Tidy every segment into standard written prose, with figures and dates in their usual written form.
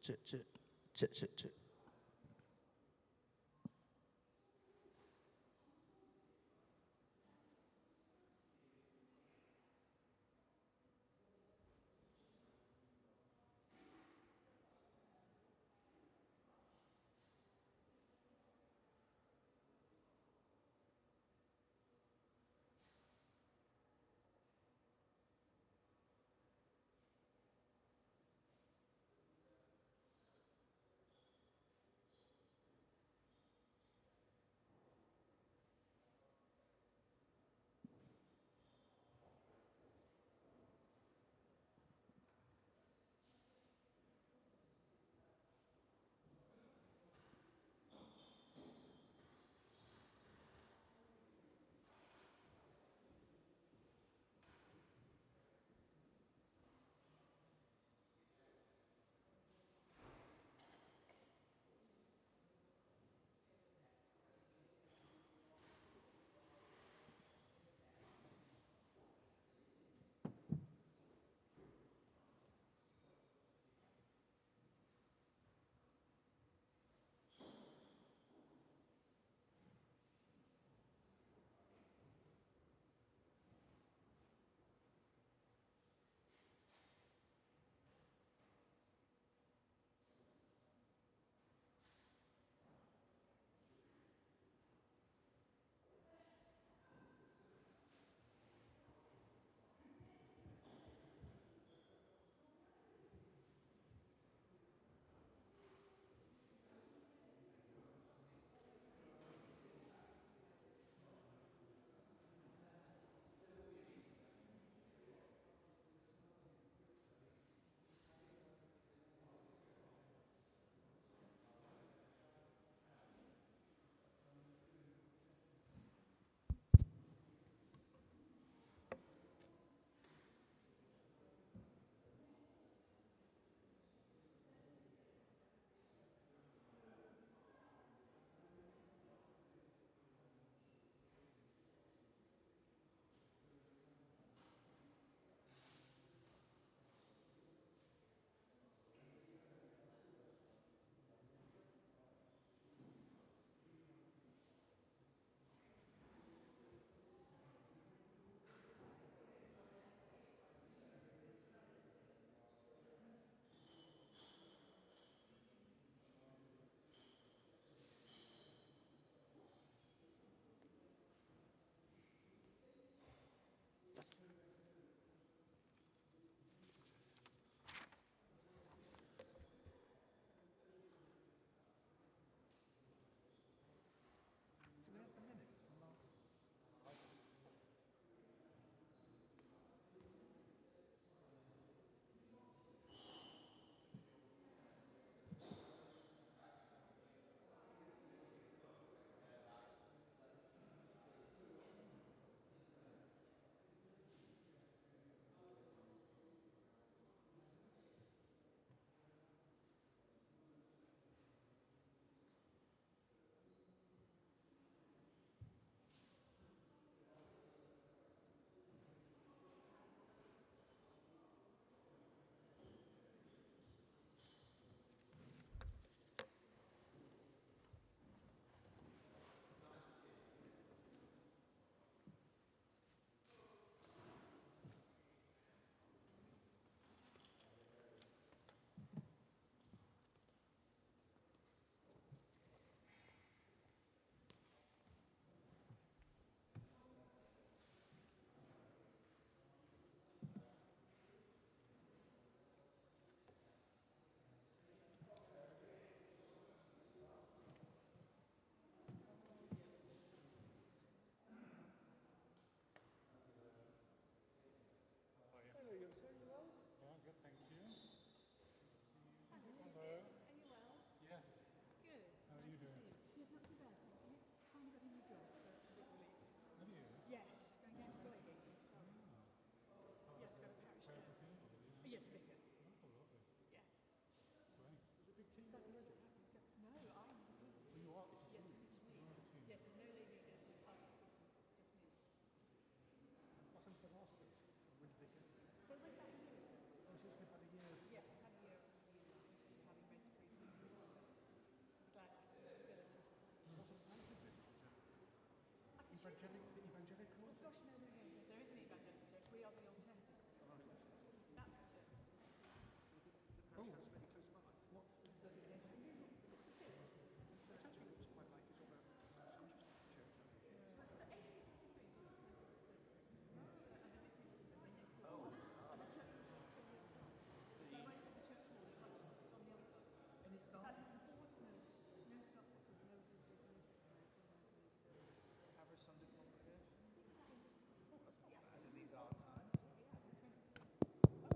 这。evangelical? Oh gosh, no, there is an evangelical church. We are the alternative. That's the church. What's the dedication? It's actually looks quite like it's all about some church. It's like the 1863. Oh. And the church hall is on the other side. So right, the church hall is right, it's on the other side. Any staff? No stop whatsoever. No Average Sunday congregation? Oh, that's not bad in these hard times. Oh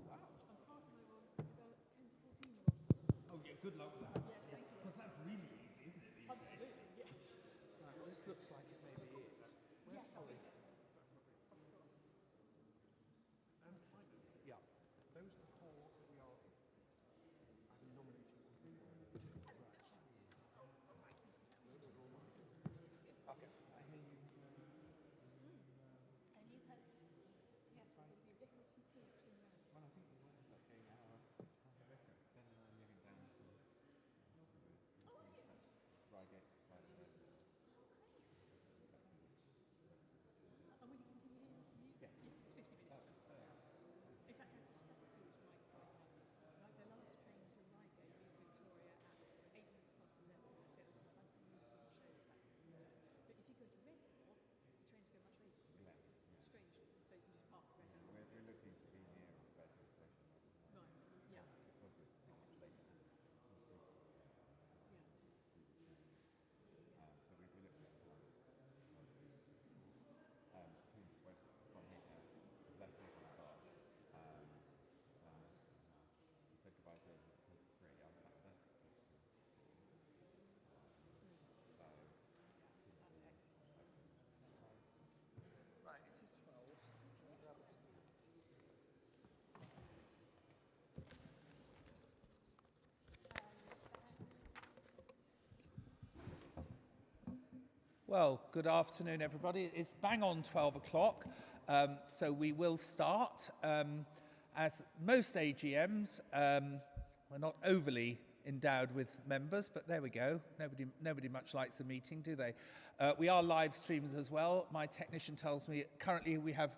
wow. And part of my role is to develop 10 to 14 year olds. Oh yeah, good luck with that. Yes, thank you. Because that's really easy, isn't it? These days? Absolutely, yes. Right, well, this looks like it may be it. Where's Yes, Holly? of course. And Simon? Yeah. Those are the four that we are nominating. I'll get some. And you host? Yes, I'm going to be Vicar of St Philip's in Rome. Well, I think we might have going out. Then I'm living down to Reigate side of it. And will you continue here from you? Yeah. Yes, it's 50 minutes. In fact, I've discovered too, which might like the last train to Reigate is Victoria at 8 minutes past 11. So it's like 5 minutes of the show exactly what it does. But if you go to Redhill, the trains go much later. Strange. So you can just park at Redhill. We're looking to be near a special station. Right. Yeah. Because it's later. Yeah. So we've been looking at from here, left here we've got said goodbye to 3 on Saturday. That's excellent. Right, it is 12. Grab a seat. Well, good afternoon, everybody. It's bang on 12 o'clock, so we will start. As most AGMs, we're not overly endowed with members, but there we go. Nobody much likes a meeting, do they? We are live streams as well. My technician tells me currently we have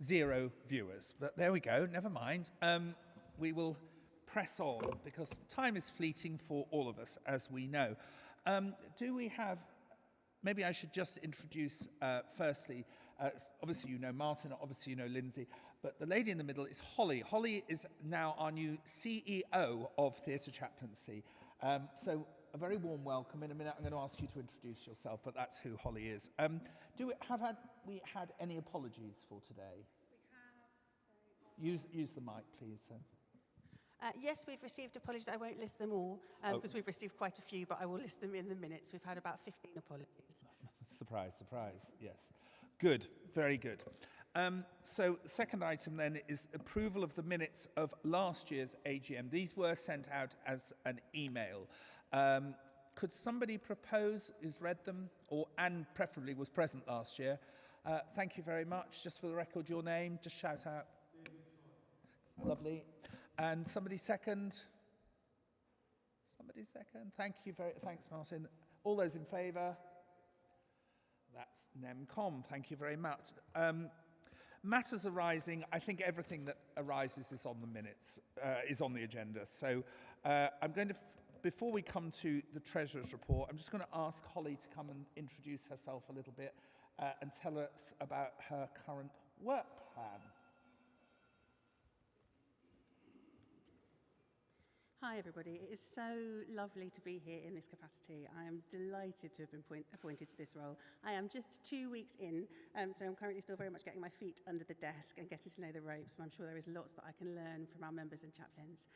0 viewers, but there we go. Never mind. We will press on because time is fleeting for all of us, as we know. Do we have? Maybe I should just introduce, firstly, obviously you know Martin, obviously you know Lindsay, but the lady in the middle is Holly. Holly is now our new CEO of Theatre Chaplaincy. So a very warm welcome. In a minute I'm going to ask you to introduce yourself, but that's who Holly is. Have we had any apologies for today? We have. Use the mic, please. Yes, we've received apologies. I won't list them all because we've received quite a few, but I will list them in the minutes. We've had about 15 apologies. Surprise, surprise, yes. Good, very good. So the second item then is approval of the minutes of last year's AGM. These were sent out as an email. Could somebody propose who's read them and preferably was present last year? Thank you very much. Just for the record, your name, just shout out. Lovely. And somebody second? Somebody second? Thanks, Martin. All those in favour? That's NEMCOM. Thank you very much. Matters arising, I think everything that arises is on the minutes, is on the agenda. So I'm going to, before we come to the Treasurer's report, I'm just going to ask Holly to come and introduce herself a little bit and tell us about her current work plan. Hi, everybody. It is so lovely to be here in this capacity. I am delighted to have been appointed to this role. I am just 2 weeks in, so I'm currently still very much getting my feet under the desk and getting to know the ropes, and I'm sure there is lots that I can learn from our members and chaplains.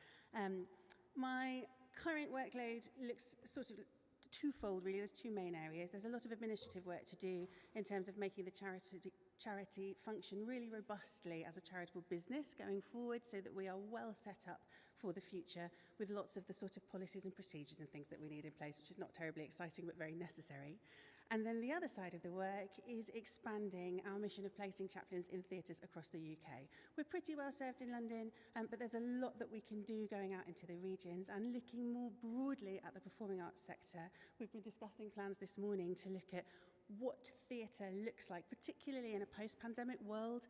My current workload looks sort of twofold, really. There's 2 main areas. There's a lot of administrative work to do in terms of making the charity function really robustly as a charitable business going forward so that we are well set up for the future with lots of the sort of policies and procedures and things that we need in place, which is not terribly exciting but very necessary. And then the other side of the work is expanding our mission of placing chaplains in theatres across the UK. We're pretty well served in London, but there's a lot that we can do going out into the regions and looking more broadly at the performing arts sector. We've been discussing plans this morning to look at what theatre looks like, particularly in a post-pandemic world.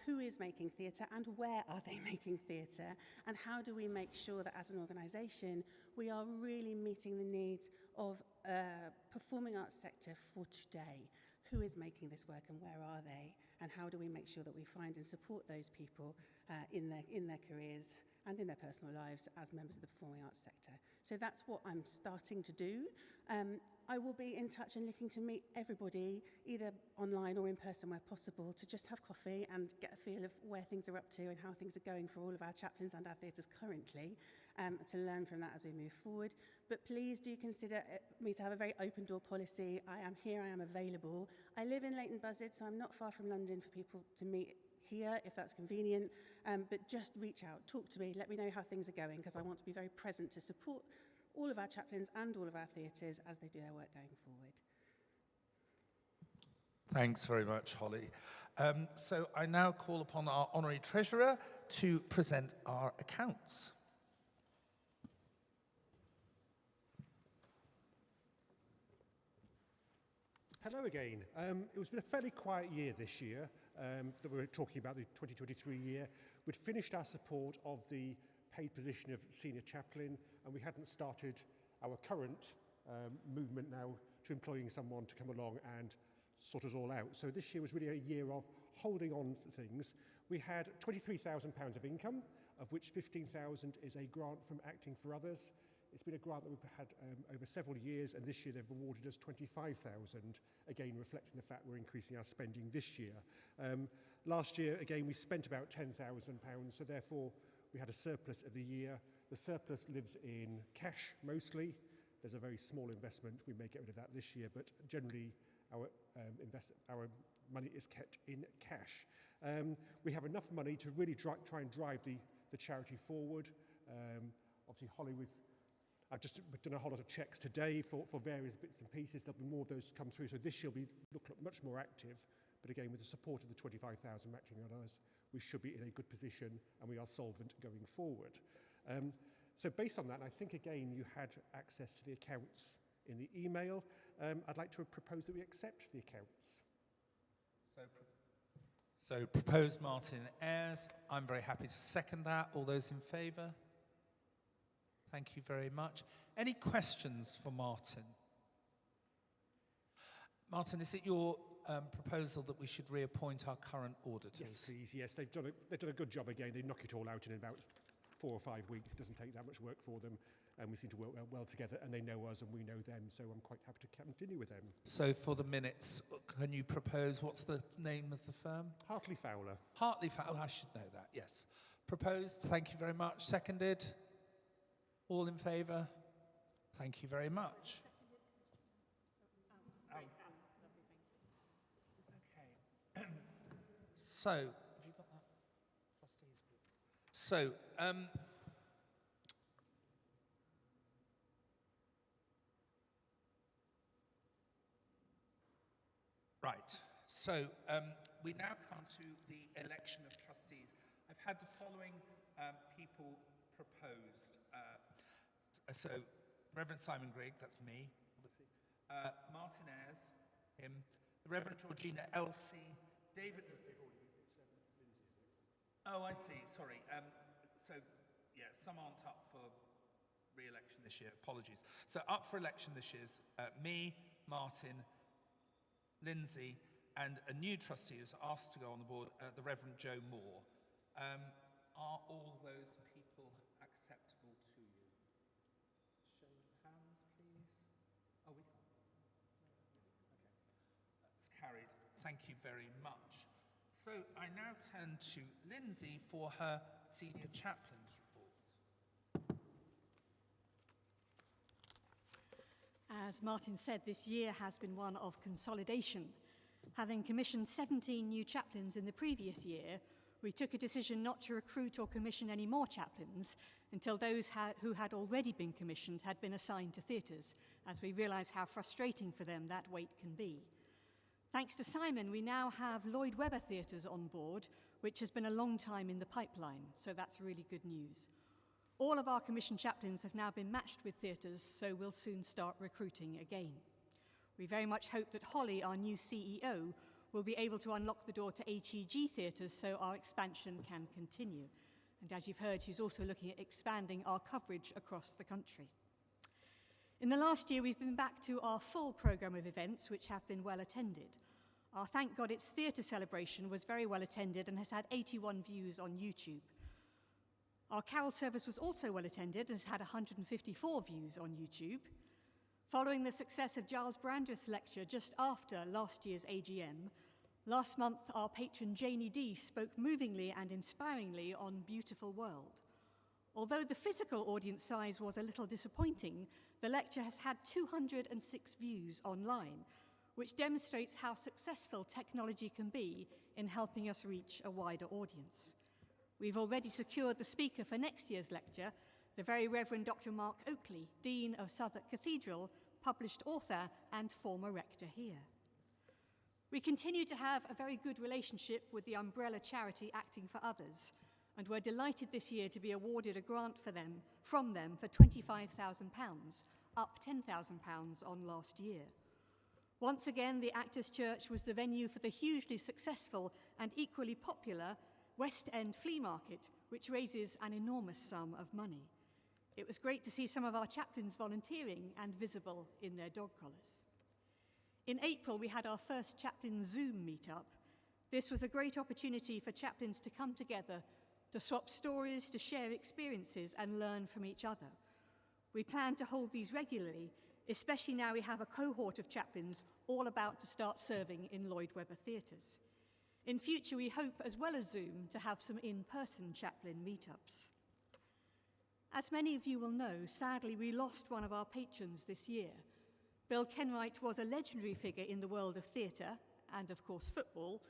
Who is making theatre and where are they making theatre? And how do we make sure that as an organisation we are really meeting the needs of performing arts sector for today? Who is making this work and where are they? And how do we make sure that we find and support those people in their careers and in their personal lives as members of the performing arts sector? So that's what I'm starting to do. I will be in touch and looking to meet everybody, either online or in person where possible, to just have coffee and get a feel of where things are up to and how things are going for all of our chaplains and our theatres currently, to learn from that as we move forward. But please do consider me to have a very open door policy. I am here, I am available. I live in Leighton Buzzard, so I'm not far from London for people to meet here if that's convenient, but just reach out, talk to me, let me know how things are going, because I want to be very present to support all of our chaplains and all of our theatres as they do their work going forward. Thanks very much, Holly. So I now call upon our Honorary Treasurer to present our accounts. Hello again. It's been a fairly quiet year this year, that we're talking about the 2023 year. We'd finished our support of the paid position of senior chaplain, and we hadn't started our current movement now to employing someone to come along and sort us all out. So this year was really a year of holding on for things. We had £23,000 of income, of which £15,000 is a grant from Acting for Others. It's been a grant that we've had over several years, and this year they've awarded us £25,000, again reflecting the fact we're increasing our spending this year. Last year, again, we spent about £10,000, so therefore we had a surplus of the year. The surplus lives in cash mostly. There's a very small investment. We may get rid of that this year, but generally our money is kept in cash. We have enough money to really try and drive the charity forward. Obviously, I've just done a whole lot of checks today for various bits and pieces. There'll be more of those to come through. So this year will be much more active. But again, with the support of the 25,000 matching on us, we should be in a good position and we are solvent going forward. So based on that, I think again you had access to the accounts in the email. I'd like to propose that we accept the accounts. So proposed Martin Ayres. I'm very happy to second that. All those in favour? Thank you very much. Any questions for Martin? Martin, is it your proposal that we should reappoint our current auditors? Yes, please. Yes, they've done a good job again. They knock it all out in about 4 or 5 weeks. It doesn't take that much work for them, and we seem to work well together, and they know us and we know them, so I'm quite happy to continue with them. So for the minutes, can you propose, what's the name of the firm? Hartley Fowler. Hartley Fowler, I should know that, yes. Proposed, thank you very much. Seconded? All in favour? Thank you very much. Okay. So, have you got that? Trustees, please. So, right. So, we now come to the election of trustees. I've had the following people proposed. So, Reverend Simon Grigg, that's me, obviously. Martin Ayres, him. The Reverend Georgina Elsie, David. Oh, I see. Sorry. So, yeah, some aren't up for re-election this year. Apologies. So, up for election this year is me, Martin, Lindsay, and a new trustee who's asked to go on the board, the Reverend Joe Moore. Are all those people acceptable to you? Show of hands, please. Oh, we can't. Okay. That's carried. Thank you very much. So I now turn to Lindsay for her senior chaplain's report. As Martin said, this year has been one of consolidation. Having commissioned 17 new chaplains in the previous year, we took a decision not to recruit or commission any more chaplains until those who had already been commissioned had been assigned to theatres, as we realise how frustrating for them that wait can be. Thanks to Simon, we now have Lloyd Webber Theatres on board, which has been a long time in the pipeline, so that's really good news. All of our commissioned chaplains have now been matched with theatres, so we'll soon start recruiting again. We very much hope that Holly, our new CEO, will be able to unlock the door to HEG theatres so our expansion can continue. And as you've heard, she's also looking at expanding our coverage across the country. In the last year, we've been back to our full programme of events, which have been well attended. Our Thank God It's Theatre celebration was very well attended and has had 81 views on YouTube. Our carol service was also well attended and has had 154 views on YouTube. Following the success of Giles Brandreth's lecture just after last year's AGM, last month our patron Janie D spoke movingly and inspiringly on Beautiful World. Although the physical audience size was a little disappointing, the lecture has had 206 views online, which demonstrates how successful technology can be in helping us reach a wider audience. We've already secured the speaker for next year's lecture, the Very Reverend Dr. Mark Oakley, Dean of Southwark Cathedral, published author and former rector here. We continue to have a very good relationship with the umbrella charity Acting for Others, and we're delighted this year to be awarded a grant from them for £25,000, up £10,000 on last year. Once again, the Actors' Church was the venue for the hugely successful and equally popular West End Flea Market, which raises an enormous sum of money. It was great to see some of our chaplains volunteering and visible in their dog collars. In April, we had our first chaplain Zoom meetup. This was a great opportunity for chaplains to come together, to swap stories, to share experiences and learn from each other. We plan to hold these regularly, especially now we have a cohort of chaplains all about to start serving in Lloyd Webber theatres. In future, we hope, as well as Zoom, to have some in-person chaplain meetups. As many of you will know, sadly, we lost one of our patrons this year. Bill Kenwright was a legendary figure in the world of theatre, and of course football,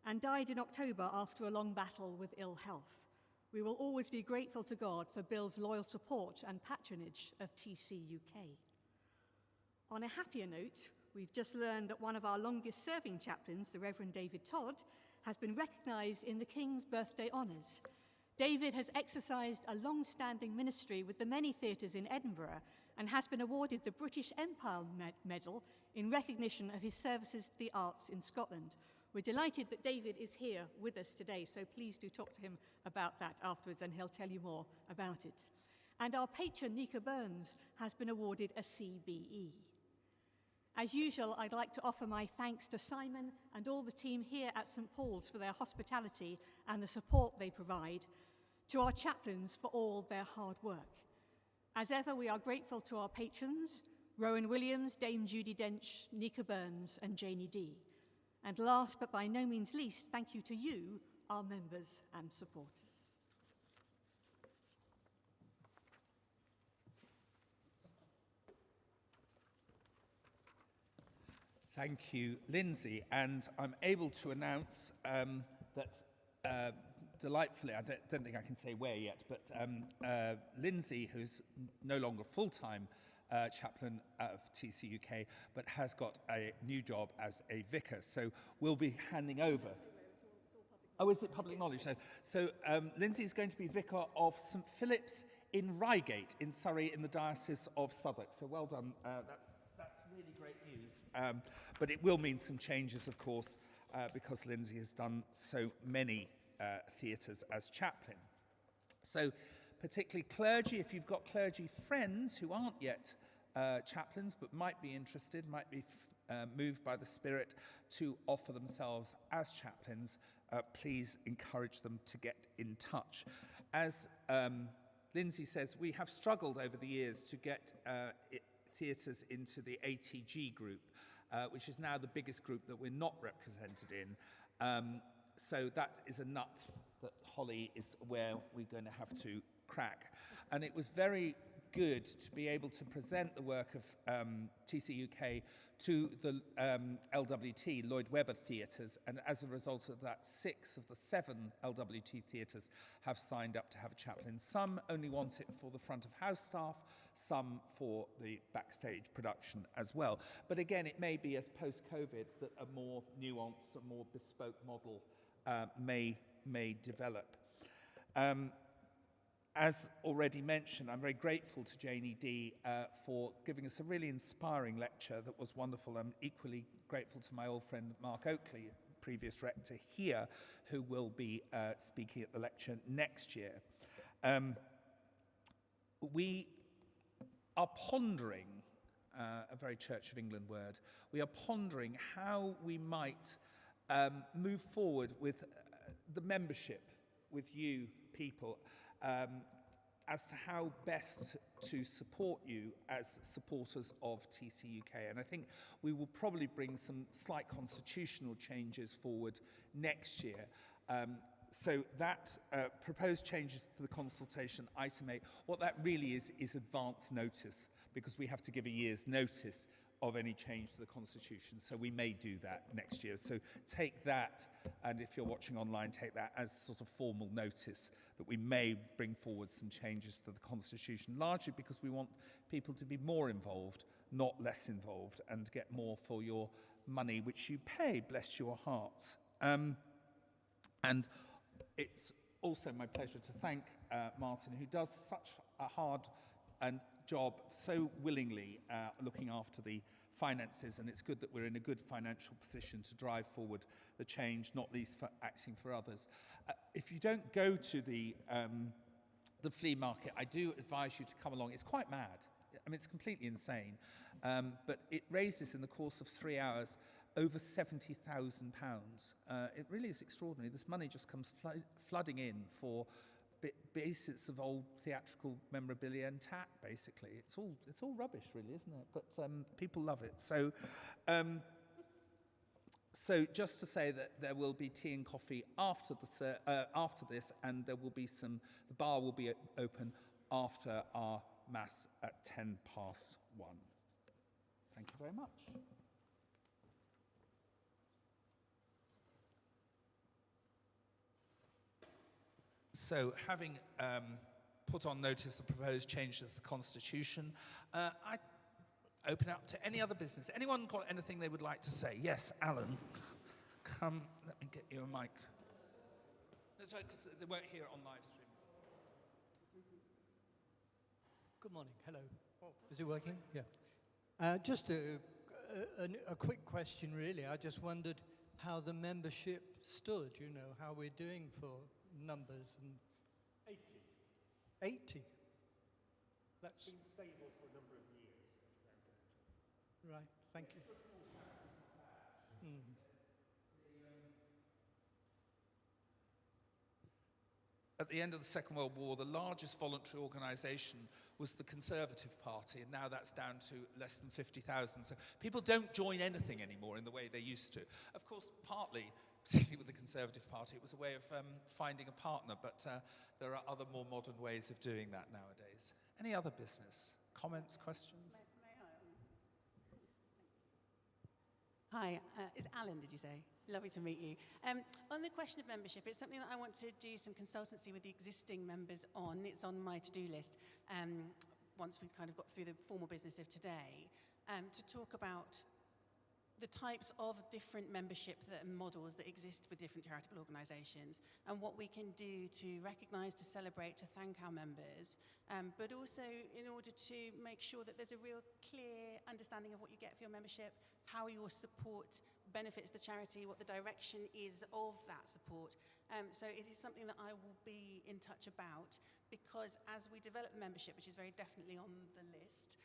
and died in October after a long battle with ill health. We will always be grateful to God for Bill's loyal support and patronage of TCUK. On a happier note, we've just learned that one of our longest-serving chaplains, the Reverend David Todd, has been recognised in the King's Birthday Honours. David has exercised a long-standing ministry with the many theatres in Edinburgh and has been awarded the British Empire Medal in recognition of his services to the arts in Scotland. We're delighted that David is here with us today, so please do talk to him about that afterwards and he'll tell you more about it. And our patron, Nika Burns, has been awarded a CBE. As usual, I'd like to offer my thanks to Simon and all the team here at St Paul's for their hospitality and the support they provide, to our chaplains for all their hard work. As ever, we are grateful to our patrons, Rowan Williams, Dame Judy Dench, Nika Burns and Janie D. And last but by no means least, thank you to you, our members and supporters. Thank you, Lindsay. And I'm able to announce that delightfully, I don't think I can say where yet, but Lindsay, who's no longer full-time chaplain of TCUK, but has got a new job as a vicar. So we'll be handing over. Oh, is it public knowledge? So Lindsay is going to be vicar of St Philip's in Reigate in Surrey in the Diocese of Southwark. So well done. That's really great news. But it will mean some changes, of course, because Lindsay has done so many theatres as chaplain. So particularly clergy, if you've got clergy friends who aren't yet chaplains but might be interested, might be moved by the Spirit to offer themselves as chaplains, please encourage them to get in touch. As Lindsay says, we have struggled over the years to get theatres into the ATG group, which is now the biggest group that we're not represented in. So that is a nut that Holly is aware we're going to have to crack. And it was very good to be able to present the work of TCUK to the LWT, Lloyd Webber Theatres, and as a result of that, 6 of the 7 LWT theatres have signed up to have a chaplain. Some only want it for the front of house staff, some for the backstage production as well. But again, it may be as post-COVID that a more nuanced, a more bespoke model may develop. as already mentioned, I'm very grateful to Janie D for giving us a really inspiring lecture that was wonderful. I'm equally grateful to my old friend Mark Oakley, previous rector here, who will be speaking at the lecture next year. We are pondering, a very Church of England word, we are pondering how we might move forward with the membership with you people, as to how best to support you as supporters of TCUK. And I think we will probably bring some slight constitutional changes forward next year. So that proposed changes to the consultation item 8, what that really is advance notice, because we have to give a year's notice of any change to the constitution. So we may do that next year. So take that, and if you're watching online, take that as sort of formal notice that we may bring forward some changes to the constitution, largely because we want people to be more involved, not less involved, and get more for your money, which you pay, bless your hearts. And it's also my pleasure to thank Martin, who does such a hard job so willingly looking after the finances, and it's good that we're in a good financial position to drive forward the change, not least for acting for others. If you don't go to the flea market, I do advise you to come along. It's quite mad. I mean, it's completely insane. But it raises in the course of 3 hours over £70,000. It really is extraordinary. This money just comes flooding in for basis of old theatrical memorabilia and tat, basically. It's all rubbish, really, isn't it? But people love it. So, so just to say that there will be tea and coffee after this, and there will be the bar will be open after our mass at 1:10. Thank you very much. So, having put on notice the proposed change to the Constitution, I open up to any other business. Anyone got anything they would like to say? Yes, Alan. Come, let me get you a mic. No, sorry, because they weren't here on live stream. Good morning. Hello. Oh, is it working? Yeah. Just a quick question, really. I just wondered how the membership stood, you know, how we're doing for numbers. And 80. That's Been stable for a number of years. right. Thank you. At the end of the Second World War, the largest voluntary organisation was the Conservative Party, and now that's down to less than 50,000. So people don't join anything anymore in the way they used to. Of course, partly, particularly with the Conservative Party, it was a way of finding a partner, but there are other more modern ways of doing that nowadays. Any other business? Comments, questions? Hi, it's Alan, did you say? Lovely to meet you. On the question of membership, it's something that I want to do some consultancy with the existing members on. It's on my to-do list once we've kind of got through the formal business of today, to talk about the types of different membership models that exist with different charitable organisations, and what we can do to recognise, to celebrate, to thank our members, but also in order to make sure that there's a real clear understanding of what you get for your membership, how your support benefits the charity, what the direction is of that support. So it is something that I will be in touch about, because as we develop the membership, which is very definitely on the list,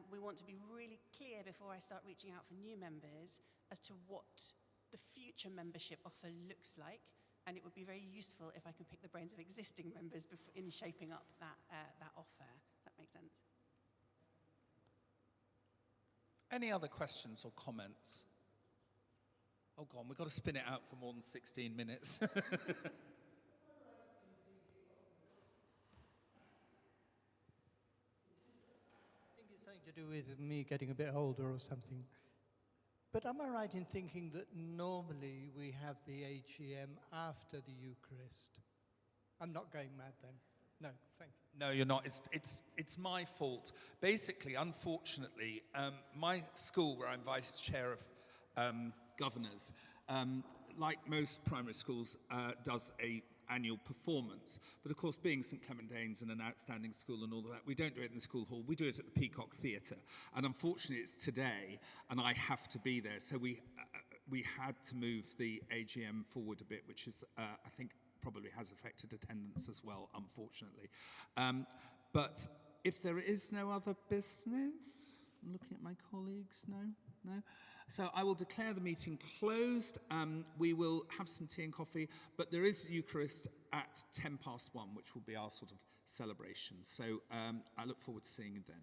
we want to be really clear before I start reaching out for new members as to what the future membership offer looks like, and it would be very useful if I can pick the brains of existing members in shaping up that offer. Does that make sense? Any other questions or comments? Oh, go on, we've got to spin it out for more than 16 minutes. I think it's something to do with me getting a bit older or something. But am I right in thinking that normally we have the AGM after the Eucharist? I'm not going mad then. No, thank you. No, you're not. It's my fault. Basically, unfortunately, my school, where I'm vice chair of governors, like most primary schools, does a annual performance. But of course, being St Clement Danes and an outstanding school and all of that, we don't do it in the school hall, we do it at the Peacock Theatre. And unfortunately, it's today, and I have to be there. So we had to move the AGM forward a bit, which is, I think, probably has affected attendance as well, unfortunately. But if there is no other business, I'm looking at my colleagues, no? So I will declare the meeting closed. We will have some tea and coffee, but there is Eucharist at 1:10, which will be our sort of celebration. So I look forward to seeing you then.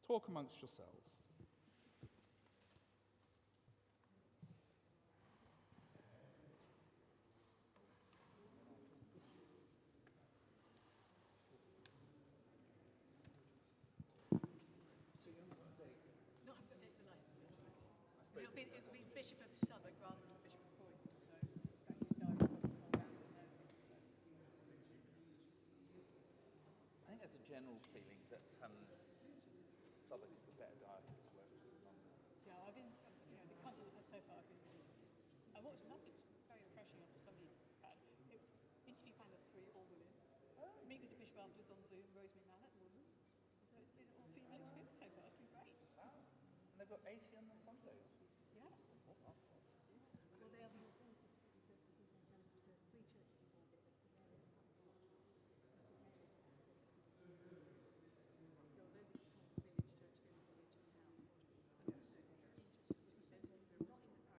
Talk amongst yourselves. Not have the date for licensing. It'll be Bishop of Southwark rather than Bishop of Croydon, so that is direct all round the noses. I think there's a general feeling that Southwark is a better diocese to work through than London. Yeah, I've been, the content I've had so far, I've been really pleased. I watched nothing very refreshing after somebody had. It was interview panel of 3, all women. Meet with the Bishop afterwards on Zoom, Rosemary Mallett, woman. So it's been all female experience so far, it's been great. Wow. And they've got 80 on the side.